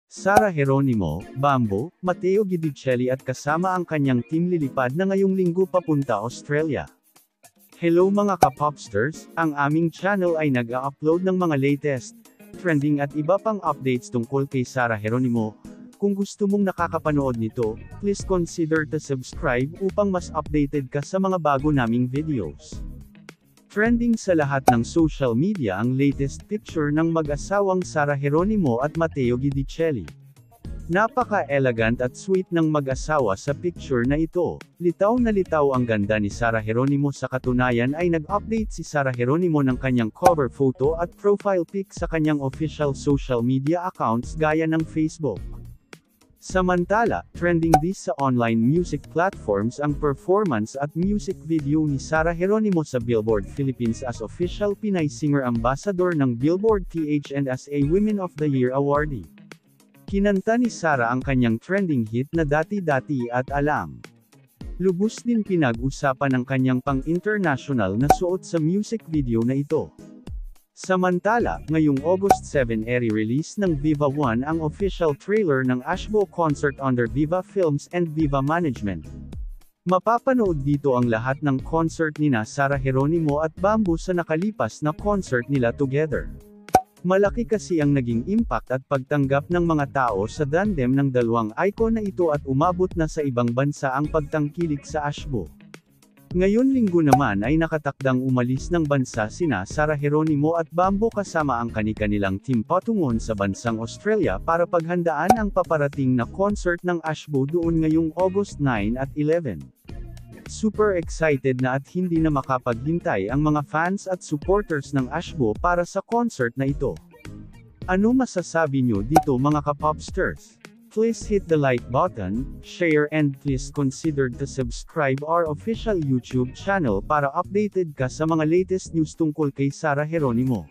Sara Geronimo, Bambo, Matteo Guidicelli at kasama ang kanyang team lilipad na ngayong linggo papunta Australia. Hello mga ka-popsters, ang aming channel ay nag-a-upload ng mga latest, trending at iba pang updates tungkol kay Sara Geronimo. Kung gusto mong nakakapanood nito, please consider to subscribe upang mas updated ka sa mga bago naming videos. Trending sa lahat ng social media ang latest picture ng mag-asawang Sara Geronimo at Matteo Guidicelli. Napaka-elegant at sweet ng mag-asawa sa picture na ito. Litaw na litaw ang ganda ni Sara Geronimo. Sa katunayan ay nag-update si Sara Geronimo ng kanyang cover photo at profile pic sa kanyang official social media accounts gaya ng Facebook. Samantala, trending this sa online music platforms ang performance at music video ni Sara Geronimo sa Billboard Philippines as official Pinay Singer Ambassador ng Billboard PH and as a Women of the Year awardee. Kinanta ni Sara ang kanyang trending hit na Dati-Dati at Alam. Lubos din pinag-usapan ang kanyang pang-international na suot sa music video na ito. Samantala, ngayong August 7 release ng Viva One ang official trailer ng Ashbo concert under Viva Films and Viva Management. Mapapanood dito ang lahat ng concert nina Sara Geronimo at Bambo sa nakalipas na concert nila together. Malaki kasi ang naging impact at pagtanggap ng mga tao sa tandem ng dalawang icon na ito at umabot na sa ibang bansa ang pagtangkilik sa Ashbo. Ngayon linggo naman ay nakatakdang umalis ng bansa sina Sara Geronimo at Bambo kasama ang kani-kanilang team patungon sa bansang Australia para paghandaan ang paparating na concert ng Ashbo doon ngayong August 9 at 11. Super excited na at hindi na makapaghintay ang mga fans at supporters ng Ashbo para sa concert na ito. Ano masasabi nyo dito mga ka-popsters? Please hit the like button, share and please consider to subscribe our official YouTube channel para updated ka sa mga latest news tungkol kay Sara Geronimo.